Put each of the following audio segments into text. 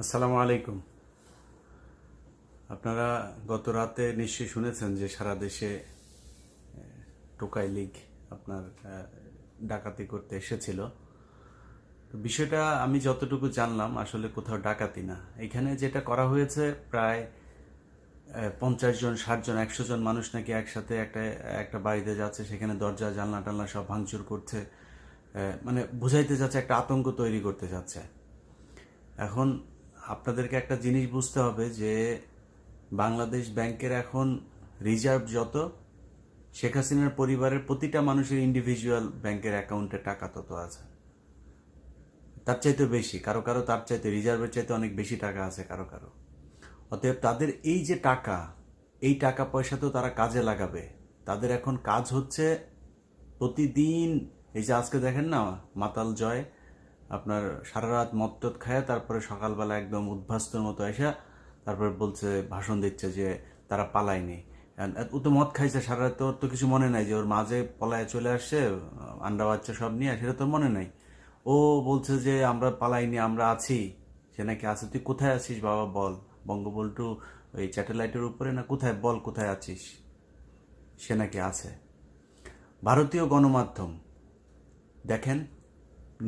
আসসালামু আলাইকুম। আপনারা গত রাতে নিশ্চয়ই শুনেছেন যে সারা দেশে টোকাই লীগ আপনার ডাকাতি করতে এসেছিল। তো বিষয়টা আমি যতটুকু জানলাম আসলে কোথাও ডাকাতি না। এখানে যেটা করা হয়েছে প্রায় 50 জন, 60 জন, 100 জন মানুষ নাকি একসাথে একটা একটা বাড়িতে যাচ্ছে, সেখানে দরজা জানলা টানলা সব ভাঙচুর করছে, মানে বুঝাইতে যাচ্ছে, একটা আতঙ্ক তৈরি করতে যাচ্ছে। এখন আপনাদেরকে একটা জিনিস বুঝতে হবে যে বাংলাদেশ ব্যাংকের এখন রিজার্ভ যত, শেখ হাসিনার পরিবারের প্রতিটা মানুষের ইন্ডিভিজুয়াল ব্যাংকের অ্যাকাউন্টে টাকা তত আছে, তার চাইতে বেশি, কারো কারো তার চাইতে রিজার্ভের চাইতে অনেক বেশি টাকা আছে কারো কারো। অতএব তাদের এই যে টাকা, এই টাকা পয়সা তো তারা কাজে লাগাবে। তাদের এখন কাজ হচ্ছে প্রতিদিন, এই যে আজকে দেখেন না মাতাল জয় আপনার সারা রাত মদ খায়, তারপরে সকালবেলা একদম উদ্ভাস্তর মতো এসে তারপরে বলছে, ভাষণ দিচ্ছে যে তারা পালায়নি। ও তো মদ খাইছে সারা রাত, ওর তো কিছু মনে নাই যে ওর মাঝে পলায় চলে আসছে আন্ডা বাচ্চা সব নিয়ে, সেটা তোর মনে নাই। ও বলছে যে আমরা পালাইনি, আমরা আছি। সে নাকি আছে। তুই কোথায় আছিস বাবা বল? বঙ্গবন্ধু ওই স্যাটেলাইটের উপরে না কোথায়? বল কোথায় আছিস। সে নাকি আছে। ভারতীয় গণমাধ্যম দেখেন,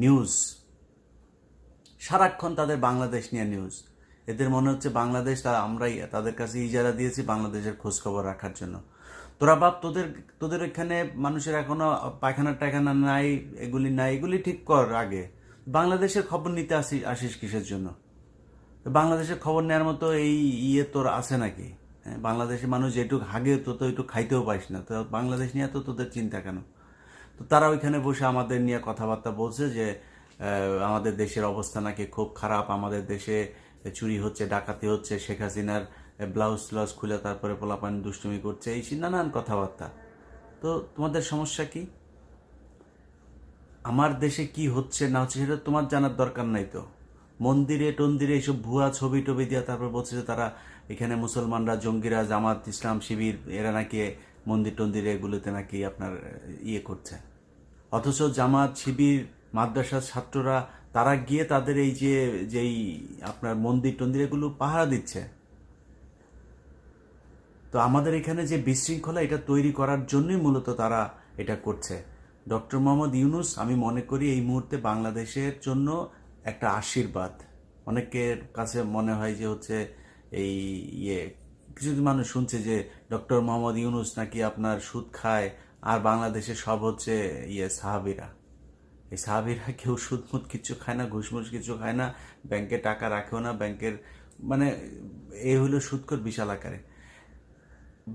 নিউজ সারাক্ষণ তাদের বাংলাদেশ নিয়ে নিউজ। এদের মনে হচ্ছে বাংলাদেশ আমরাই তাদের কাছে ইজারা দিয়েছি বাংলাদেশের খোঁজ খবর রাখার জন্য। তোরা বাপ, তোদের তোদের এখানে মানুষের এখনো পায়খানা টায়খানা নাই, এগুলি নাই, এগুলি ঠিক কর আগে। বাংলাদেশের খবর নিতে আসিস কিসের জন্য? বাংলাদেশের খবর নেওয়ার মতো এই তোর আছে নাকি? হ্যাঁ, বাংলাদেশের মানুষ যেটুক হাগে তো একটু খাইতেও পাইস না, তো বাংলাদেশ নিয়ে তো তোদের চিন্তা কেন? তো তারা ওইখানে বসে আমাদের নিয়ে কথাবার্তা বলছে যে আমাদের দেশের অবস্থা নাকি খুব খারাপ, আমাদের দেশে চুরি হচ্ছে, ডাকাতি হচ্ছে, শেখ হাসিনার ব্লাউজ ট্লাউজ খুলে তারপরে পোলাপান দুষ্টুমি করছে, এই নানান কথাবার্তা। তো তোমাদের সমস্যা কি? আমার দেশে কি হচ্ছে না হচ্ছে সেটা তোমার জানার দরকার নাই তো। মন্দিরে টন্দিরে এইসব ভুয়া ছবি টবি দিয়া তারপর বলছে যে তারা এখানে মুসলমানরা, জঙ্গিরা, জামাত ইসলাম শিবির, এরা নাকি মন্দির টন্দিরে এগুলোতে নাকি আপনার করছে। অথচ জামাত শিবির মাদ্রাসার ছাত্ররা তারা গিয়ে তাদের এই যেই আপনার মন্দির টন্দির এগুলো পাহারা দিচ্ছে। তো আমাদের এখানে যে বিশৃঙ্খলা, এটা তৈরি করার জন্যই মূলত তারা এটা করছে। ডক্টর মোহাম্মদ ইউনূস আমি মনে করি এই মুহূর্তে বাংলাদেশের জন্য একটা আশীর্বাদ। অনেকের কাছে মনে হয় যে হচ্ছে এই কিছু মানুষ শুনছে যে ডক্টর মোহাম্মদ ইউনূস নাকি আপনার সুদ খায়, আর বাংলাদেশের সব হচ্ছে সাহাবিরা। এই সাহাবিরা কেউ সুদমুদ কিছু খায় না, ঘুষমুষ কিছু খায় না, ব্যাংকে টাকা রাখেও না, ব্যাংকের মানে এই হলো সুদখোর বিশাল আকারে।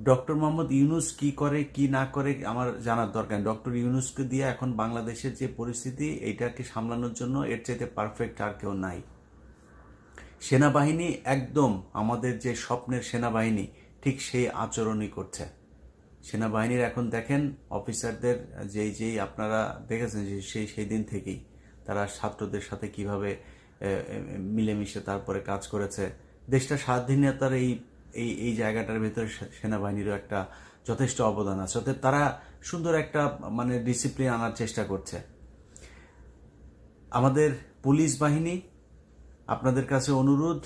ডক্টর মোহাম্মদ ইউনূস কি করে কি না করে আমার জানার দরকার। ডক্টর ইউনূসকে দিয়ে এখন বাংলাদেশের যে পরিস্থিতি, এইটাকে সামলানোর জন্য এর চাইতে পারফেক্ট আর কেউ নাই। সেনাবাহিনী একদম আমাদের যে স্বপ্নের সেনাবাহিনী, ঠিক সেই আচরণই করছে। সেনাবাহিনীর এখন দেখেন অফিসারদের যেই আপনারা দেখেছেন যে সেই দিন থেকেই তারা ছাত্রদের সাথে কিভাবে মিলেমিশে তারপরে কাজ করেছে। দেশটা স্বাধীনতার এই এই এই জায়গাটার ভিতরে সেনাবাহিনীরও একটা যথেষ্ট অবদান আছে। অর্থাৎ তারা সুন্দর একটা মানে ডিসিপ্লিন আনার চেষ্টা করছে। আমাদের পুলিশ বাহিনী, আপনাদের কাছে অনুরোধ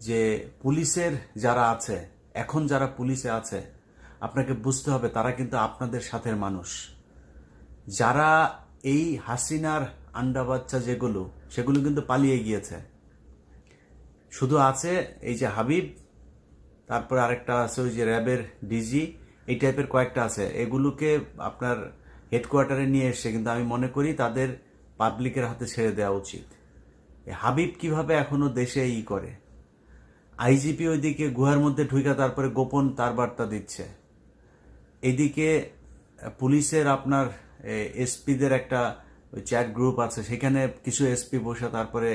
যে পুলিশের যারা আছে, এখন যারা পুলিশে আছে, আপনাকে বুঝতে হবে তারা কিন্তু আপনাদের সাথের মানুষ। যারা এই হাসিনার আন্ডা বাচ্চা যেগুলো, সেগুলো কিন্তু পালিয়ে গিয়েছে। শুধু আছে এই যে হাবিব, তারপরে আরেকটা আছে ওই যে র্যাবের ডিজি, এই টাইপের কয়েকটা আছে। এগুলোকে আপনার হেডকোয়ার্টারে নিয়ে এসছে, কিন্তু আমি মনে করি তাদের পাবলিকের হাতে ছেড়ে দেওয়া উচিত। হাবিব কিভাবে এখনো দেশে করে, আইজিপি ওইদিকে গুহার মধ্যে ঢুকে তারপরে গোপন তার বার্তা দিচ্ছে। এদিকে পুলিশের আপনার এসপিদের একটা চ্যাট গ্রুপ আছে, সেখানে কিছু এসপি বসে তারপরে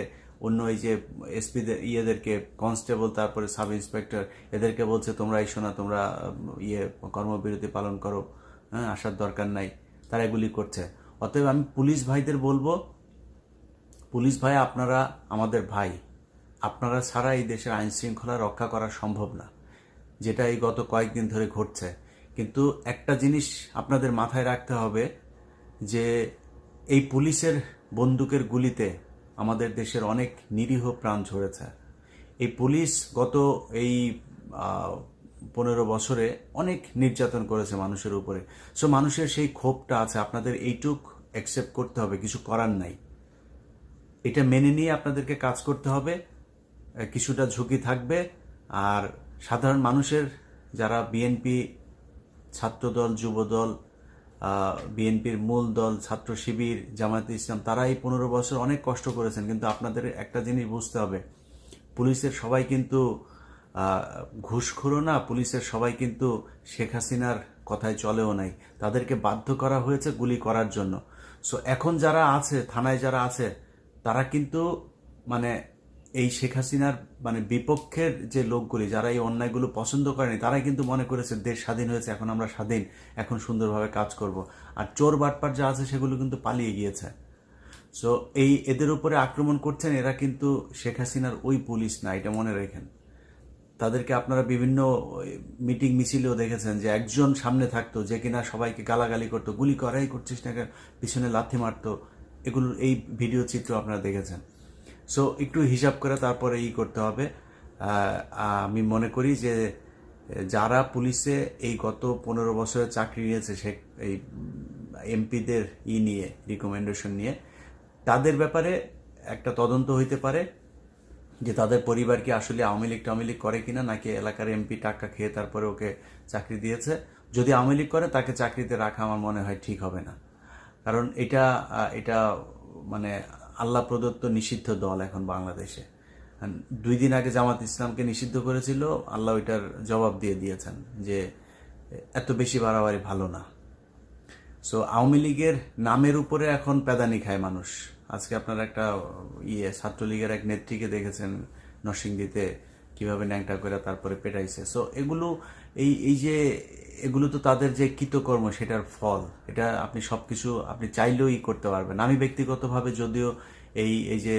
অন্য এই যে এসপিদের ইয়েদেরকে, কনস্টেবল তারপরে সাব ইন্সপেক্টর, এদেরকে বলছে তোমরা এসো না, তোমরা কর্মবিরতি পালন করো, হ্যাঁ আসার দরকার নাই। তারা এগুলি করছে। অতএব আমি পুলিশ ভাইদের বলবো, পুলিশ ভাই আপনারা আমাদের ভাই, আপনারা ছাড়া এই দেশের আইন শৃঙ্খলা রক্ষা করা সম্ভব না, যেটা এই গত কয়েকদিন ধরে ঘটছে। কিন্তু একটা জিনিস আপনাদের মাথায় রাখতে হবে যে এই পুলিশের বন্দুকের গুলিতে আমাদের দেশের অনেক নিরীহ প্রাণ ঝরেছে। এই পুলিশ গত এই 15 বছরে অনেক নির্যাতন করেছে মানুষের উপরে। সো মানুষের সেই ক্ষোভটা আছে, আপনাদের এইটুক অ্যাকসেপ্ট করতে হবে, কিছু করার নাই। এটা মেনে নিয়ে আপনাদেরকে কাজ করতে হবে, কিছুটা ঝুঁকি থাকবে। আর সাধারণ মানুষের যারা বিএনপি ছাত্রদল, যুবদল, বিএনপির মূল দল, ছাত্র শিবির, জামায়াতে ইসলাম, তারা এই 15 বছর অনেক কষ্ট করেছেন। কিন্তু আপনাদের একটা জিনিস বুঝতে হবে, পুলিশের সবাই কিন্তু ঘুষখোরও না, পুলিশের সবাই কিন্তু শেখ হাসিনার কথায় চলেও নাই। তাদেরকে বাধ্য করা হয়েছে গুলি করার জন্য। সো এখন যারা আছে থানায়, যারা আছে, তারা কিন্তু মানে এই শেখ হাসিনার বিপক্ষের যে লোকগুলি, যারা এই অন্যায়গুলো পছন্দ করেনি, তারাই কিন্তু মনে করেছে দেশ স্বাধীন হয়েছে, এখন আমরা স্বাধীন, এখন সুন্দরভাবে কাজ করব। আর চোর বাটপার যা আছে সেগুলো কিন্তু পালিয়ে গিয়েছে। সো এদের উপরে আক্রমণ করছেন, এরা কিন্তু শেখ হাসিনার ওই পুলিশ না, এটা মনে রাখেন। তাদেরকে আপনারা বিভিন্ন মিটিং মিছিলেও দেখেছেন যে একজন সামনে থাকতো যে কিনা সবাইকে গালাগালি করতো, গুলি করাই করছিস না, পিছনে লাথি মারতো, এগুলোর এই ভিডিও চিত্র আপনারা দেখেছেন। সো একটু হিসাব করে তারপরে করতে হবে। আমি মনে করি যে যারা পুলিশে এই গত 15 বছরে চাকরি নিয়েছে, সে এই এমপিদের নিয়ে, রিকমেন্ডেশন নিয়ে, তাদের ব্যাপারে একটা তদন্ত হইতে পারে যে তাদের পরিবার কি আসলে আওয়ামী লীগ করে কিনা, নাকি এলাকার এমপি টাকা খেয়ে তারপরে ওকে চাকরি দিয়েছে। যদি আওয়ামী লীগ করে তাকে চাকরিতে রাখা আমার মনে হয় ঠিক হবে না, কারণ এটা আল্লাহ প্রদত্ত নিষিদ্ধ দল এখন বাংলাদেশে। 2 দিন আগে জামাত ইসলামকে নিষিদ্ধ করেছিল, আল্লাহ ওইটার জবাব দিয়ে দিয়েছেন যে এত বেশি বাড়াবাড়ি ভালো না। সো আওয়ামী লীগের নামের উপরে এখন প্যাদানি খায় মানুষ। আজকে আপনারা একটা ছাত্রলীগের এক নেত্রীকে দেখেছেন নরসিংদীতে কিভাবে ন্যাংটা করে তারপরে পেটাইছে। সো এগুলো এগুলো তো তাদের যে কৃতকর্ম, সেটার ফল। এটা আপনি সবকিছু আপনি চাইলেও করতে পারবেন। আমি ব্যক্তিগতভাবে যদিও এই যে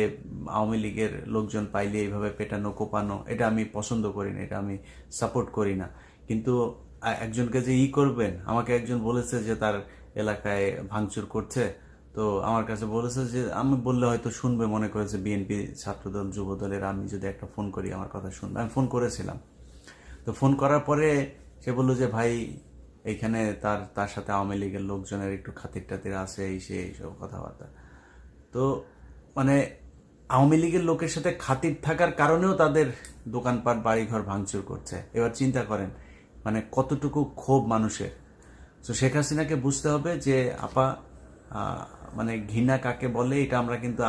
আওয়ামী লীগের লোকজন পাইলে এইভাবে পেটানো, কোপানো, এটা আমি পছন্দ করি না, এটা আমি সাপোর্ট করি না। কিন্তু একজনকে যে করবেন, আমাকে একজন বলেছে যে তার এলাকায় ভাঙচুর করছে, তো আমার কাছে বলেছে যে আমি বললে হয়তো শুনবে, মনে করেছে বিএনপি, ছাত্রদল, যুবদলের, আমি যদি একটা ফোন করি আমার কথা শুনবে। আমি ফোন করেছিলাম, তো ফোন করার পরে সে বললো যে ভাই এইখানে তার সাথে আওয়ামী লীগের লোকজনের একটু খাতির টাতির আছে, এইসব কথাবার্তা। তো আওয়ামী লীগের লোকের সাথে খাতির থাকার কারণেও তাদের দোকানপাট, বাড়িঘর ভাঙচুর করছে। এবার চিন্তা করেন কতটুকু ক্ষোভ মানুষের। তো শেখ হাসিনাকে বুঝতে হবে যে আপা ঘৃণা কাকে বলে, এটা আমরা কিন্তু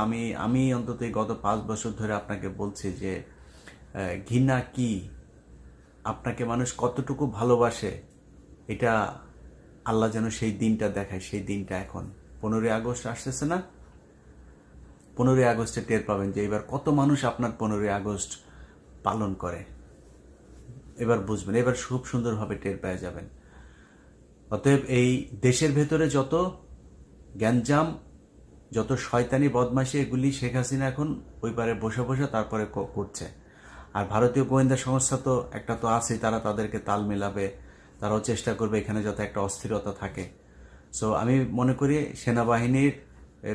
আমি অন্তত গত 5 বছর ধরে আপনাকে বলছি যে ঘৃণা কি, আপনাকে মানুষ কতটুকু ভালোবাসে, এটা আল্লাহ যেন সেই দিনটা দেখায়। সেই দিনটা এখন 15ই আগস্ট আসতেছে না, 15ই আগস্টে টের পাবেন যে এবার কত মানুষ আপনার 15ই আগস্ট পালন করে। এবার বুঝবেন, এবার খুব সুন্দরভাবে টের পেয়ে যাবেন। অতএব এই দেশের ভেতরে যত গ্যাঞ্জাম, যত শয়তানি বদমাশি, এগুলি শেখ হাসিনা এখন ওই পারে বসে বসে তারপরে করছে। আর ভারতীয় গোয়েন্দা সংস্থা তো একটা তো আছে, তারা তাদেরকে তাল মেলাবে, তারাও চেষ্টা করবে এখানে যাতে একটা অস্থিরতা থাকে। সো আমি মনে করি সেনাবাহিনীর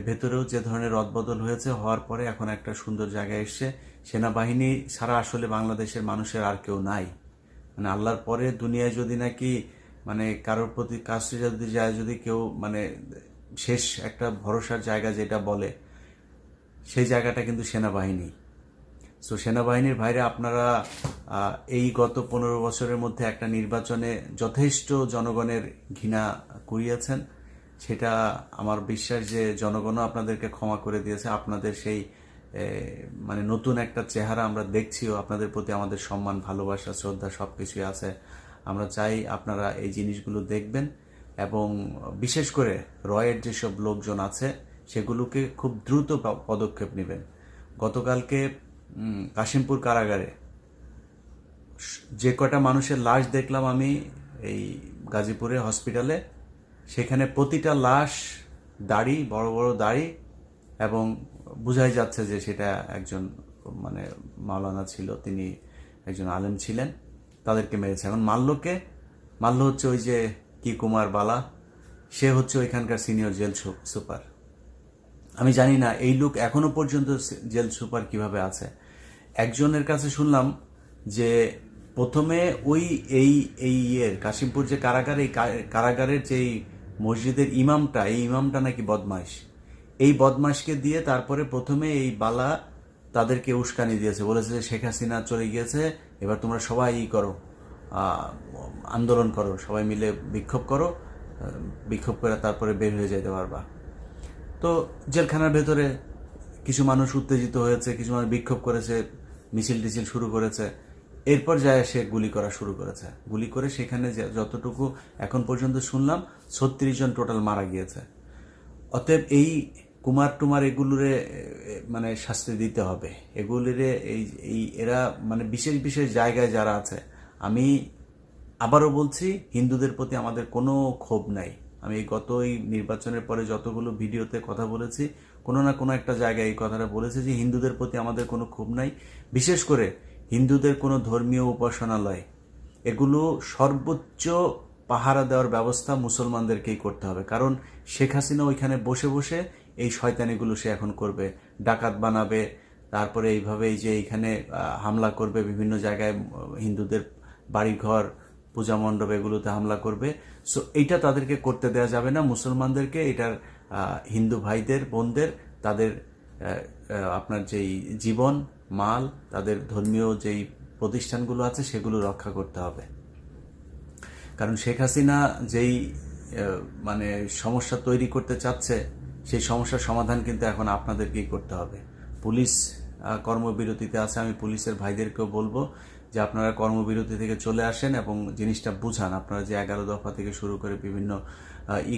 ভেতরেও যে ধরনের রদবদল হয়েছে, হওয়ার পরে এখন একটা সুন্দর জায়গায় এসছে। সেনাবাহিনী ছাড়া আসলে বাংলাদেশের মানুষের আর কেউ নাই। আল্লাহর পরে দুনিয়ায় যদি নাকি কারোর প্রতি কাছে যদি কেউ শেষ একটা ভরসার জায়গা যেটা বলে, সেই জায়গাটা কিন্তু সেনাবাহিনী। সো সেনাবাহিনীর ভাইরা, আপনারা এই গত 15 বছরের মধ্যে একটা নির্বাচনে যথেষ্ট জনগণের ঘৃণা কুড়িয়েছেন। সেটা আমার বিশ্বাস যে জনগণও আপনাদেরকে ক্ষমা করে দিয়েছে। আপনাদের সেই নতুন একটা চেহারা আমরা দেখছিও। আপনাদের প্রতি আমাদের সম্মান, ভালোবাসা, শ্রদ্ধা সবকিছুই আছে। আমরা চাই আপনারা এই জিনিসগুলো দেখবেন এবং বিশেষ করে রয়ের যেসব লোকজন আছে সেগুলোকে খুব দ্রুত পদক্ষেপ নেবেন। গতকালকে কাশিমপুর কারাগারে যে কটা মানুষের লাশ দেখলাম আমি এই গাজীপুরে হসপিটালে, সেখানে প্রতিটা লাশ দাড়ি, বড় বড় দাড়ি, এবং বোঝাই যাচ্ছে যে সেটা একজন মাওলানা ছিল, তিনি একজন আলেম ছিলেন। তাদেরকে মেরেছে। এখন মাল্য হচ্ছে ওই যে কি কুমার বালা, সে হচ্ছে ওইখানকার সিনিয়র জেল সুপার। আমি জানি না এই লোক এখনো পর্যন্ত জেল সুপার কিভাবে আছে। একজনের কাছে শুনলাম যে প্রথমে ওই এই এই কাশিমপুর যে কারাগার, এই কারাগারের যে মসজিদের ইমামটা, এই ইমামটা নাকি বদমাইশ। এই বদমাইশকে দিয়ে তারপরে প্রথমে এই বালা তাদেরকে উস্কানি দিয়েছে, বলেছে যে শেখ হাসিনা চলে গিয়েছে, এবার তোমরা সবাই করো, আন্দোলন করো, সবাই মিলে বিক্ষোভ করো, বিক্ষোভ করে তারপরে বের হয়ে যেতে পারবা। তো জেলখানার ভেতরে কিছু মানুষ উত্তেজিত হয়েছে, কিছু মানুষ বিক্ষোভ করেছে, মিছিল টিছিল শুরু করেছে। এরপর যায় সে গুলি করা শুরু করেছে। গুলি করে সেখানে যতটুকু এখন পর্যন্ত শুনলাম 36 জন টোটাল মারা গিয়েছে। অতএব এই কুমার টুমার এগুলোরে মানে শাস্তি দিতে হবে। এগুলিরে এই এরা মানে বিশেষ বিশেষ জায়গায় যারা আছে, আমি আবারও বলছি, হিন্দুদের প্রতি আমাদের কোনো ক্ষোভ নাই। আমি এই নির্বাচনের পরে যতগুলো ভিডিওতে কথা বলেছি, কোনো না কোনো একটা জায়গায় এই কথাটা বলেছি যে হিন্দুদের প্রতি আমাদের কোনো ক্ষোভ নাই। বিশেষ করে হিন্দুদের কোনো ধর্মীয় উপাসনালয়, এগুলো সর্বোচ্চ পাহারা দেওয়ার ব্যবস্থা মুসলমানদেরকেই করতে হবে। কারণ শেখ হাসিনা ওইখানে বসে বসে এই শয়তানিগুলো সে এখন করবে, ডাকাত বানাবে, তারপরে এইভাবে এই যে এইখানে হামলা করবে, বিভিন্ন জায়গায় হিন্দুদের বাড়িঘর, পূজা মণ্ডপ, এগুলোতে হামলা করবে। সো এইটা তাদেরকে করতে দেওয়া যাবে না। মুসলমানদেরকে এটার হিন্দু ভাইদের বোনদের তাদের আপনার যেই জীবন মাল, তাদের ধর্মীয় যেই প্রতিষ্ঠানগুলো আছে সেগুলো রক্ষা করতে হবে। কারণ শেখ হাসিনা যেই মানে সমস্যা তৈরি করতে চাচ্ছে, সেই সমস্যার সমাধান কিন্তু এখন আপনাদেরকেই করতে হবে। পুলিশ কর্মবিরতিতে আছে, আমি পুলিশের ভাইদেরকেও বলবো যে আপনারা কর্মবিরতি থেকে চলে আসেন এবং জিনিসটা বুঝান। আপনারা যে 11 দফা থেকে শুরু করে বিভিন্ন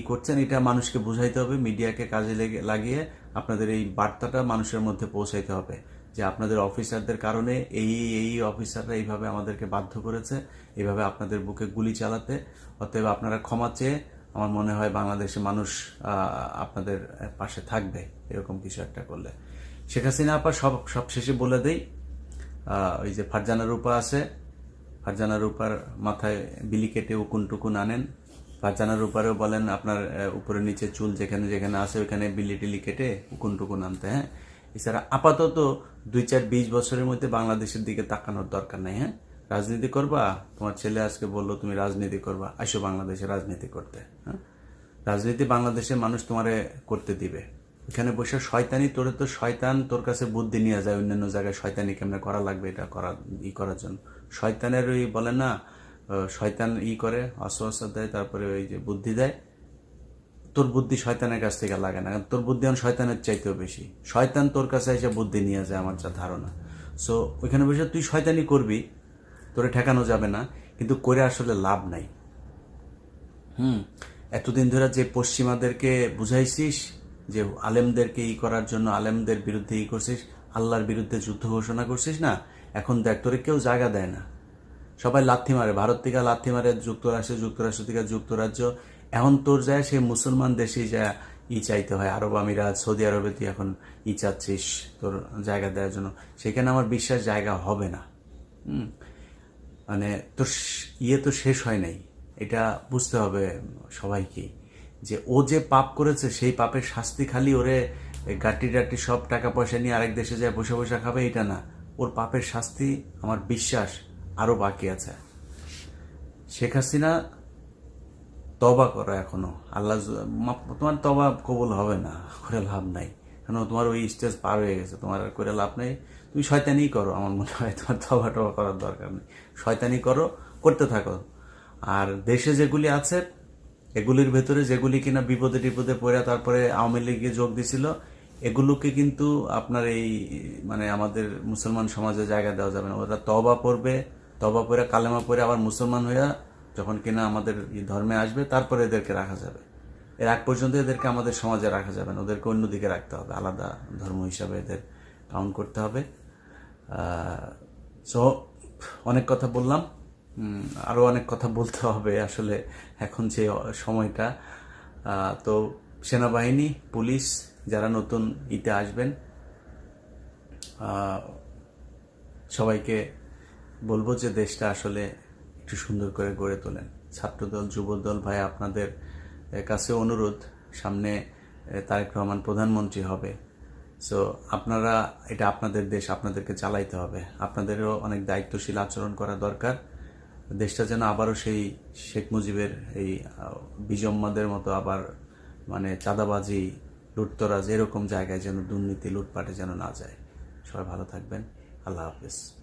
করছেন, এটা মানুষকে বুঝাইতে হবে, মিডিয়াকে কাজে লাগিয়ে আপনাদের এই বার্তাটা মানুষের মধ্যে পৌঁছাইতে হবে যে আপনাদের অফিসারদের কারণে এই অফিসাররা এইভাবে আমাদেরকে বাধ্য করেছে, এইভাবে আপনাদের বুকে গুলি চালাতে। অতএব আপনারা ক্ষমা চেয়ে, আমার মনে হয় বাংলাদেশে মানুষ আপনাদের পাশে থাকবে এরকম কিছু একটা করলে। শেখ হাসিনা আপা সব শেষে বলে দেই, ওই যে ফারজানা রূপা আছে, ফারজানা রূপার মাথায় বিলি কেটে উকুন টুকুন আনেন। ফারজানা রূপারেও বলেন আপনার উপরে নিচে চুল যেখানে যেখানে আছে ওইখানে বিলি টিলি কেটে উকুন টুকুন আনতে। হ্যাঁ, এছাড়া আপাতত 2-4-20 বছরের মধ্যে বাংলাদেশের দিকে তাকানোর দরকার নাই। হ্যাঁ, রাজনীতি করবা, তোমার ছেলে আজকে বললো তুমি রাজনীতি করবা, আসো বাংলাদেশে রাজনীতি করতে। হ্যাঁ, রাজনীতি বাংলাদেশের মানুষ তোমারে করতে দিবে। এখানে বসে শয়তানি, তোরে তো শয়তান তোর কাছে বুদ্ধি নিয়ে যায় অন্যান্য জায়গায় শয়তানি কেমনে করা লাগবে এটা করার জন্য। শয়তানের ওই বলে না, শয়তান করে অস্ত্র দেয়, তারপরে ওই যে বুদ্ধি দেয়। তোর বুদ্ধি শয়তানের কাছ থেকে লাগে না, তোর বুদ্ধি এখন শয়তানের চাইতেও বেশি। শয়তান তোর কাছে এসে বুদ্ধি নিয়ে যায়, আমার যা ধারণা। সো ওইখানে বসে তুই শয়তানি করবি, তোরে ঠেকানো যাবে না, কিন্তু করে আসলে লাভ নাই। এতদিন ধরে যে পশ্চিমাদেরকে বুঝাইছিস যে আলেমদেরকে করার জন্য, আলেমদের বিরুদ্ধে করছিস, আল্লাহর বিরুদ্ধে যুদ্ধ ঘোষণা করছিস না, এখন দেখ তোরে কেউ জায়গা দেয় না, সবাই লাথি মারে। ভারত থেকে লাথি মারে যুক্তরাষ্ট্র থেকে যুক্তরাজ্য। এখন তোর যায় সেই মুসলমান দেশেই যা চাইতে হয়, আরব আমিরাত, সৌদি আরবে তুই এখন চাচ্ছিস তোর জায়গা দেওয়ার জন্য। সেখানে আমার বিশ্বাস জায়গা হবে না। মানে তোর তো শেষ হয় নাই, এটা বুঝতে হবে সবাইকে, যে ও যে পাপ করেছে সেই পাপের শাস্তি খালি ওরে গাটি সব টাকা পয়সা নিয়ে আরেক দেশে যায় বসে বসে খাবে এটা না। ওর পাপের শাস্তি আমার বিশ্বাস আরো বাকি আছে। শেখ হাসিনা তবা করো এখনো, আল্লাহ তোমার তবা কবুল হবে না, করে লাভ নাই, কেন তোমার ওই স্টেজ পার হয়ে গেছে, তোমার আর করে লাভ নেই। তুমি শয়তানি করো, আমার মনে হয় তোমার তবা টবা করার দরকার নেই, শয়তানি করো, করতে থাকো। আর দেশে যেগুলি আছে এগুলির ভেতরে যেগুলি কিনা বিপদে টিপদে পড়ে তারপরে আওয়ামী লীগে যোগ দিছিল, এগুলোকে কিন্তু আপনার এই মানে আমাদের মুসলমান সমাজে জায়গা দেওয়া যাবে না। ওরা তবা পড়বে, তবা পড়ে কালেমা পড়ে আবার মুসলমান হইয়া যখন কিনা আমাদের ধর্মে আসবে তারপরে এদেরকে রাখা যাবে। এর আগ পর্যন্ত এদেরকে আমাদের সমাজে রাখা যাবে না, ওদেরকে অন্যদিকে রাখতে হবে, আলাদা ধর্ম হিসাবে এদের কাউন্ট করতে হবে। সো অনেক কথা বললাম, আরও অনেক কথা বলতে হবে আসলে এখন যে সময়টা। তো সেনাবাহিনী, পুলিশ যারা নতুন আসবেন, সবাইকে বলবো যে দেশটা আসলে একটু সুন্দর করে গড়ে তোলেন। ছাত্রদল, যুবদল ভাই, আপনাদের কাছে অনুরোধ, সামনে তারেক রহমান প্রধানমন্ত্রী হবে। সো আপনারা, এটা আপনাদের দেশ, আপনাদেরকে চালাইতে হবে। আপনাদেরও অনেক দায়িত্বশীল আচরণ করা দরকার। দেশটা যেন আবারও সেই শেখ মুজিবের এই বিজম্মাদের মতো আবার মানে চাঁদাবাজি, লুটতরাজ এরকম জায়গায় যেন দুর্নীতি, লুটপাটে যেন না যায়। সবাই ভালো থাকবেন। আল্লাহ হাফেজ।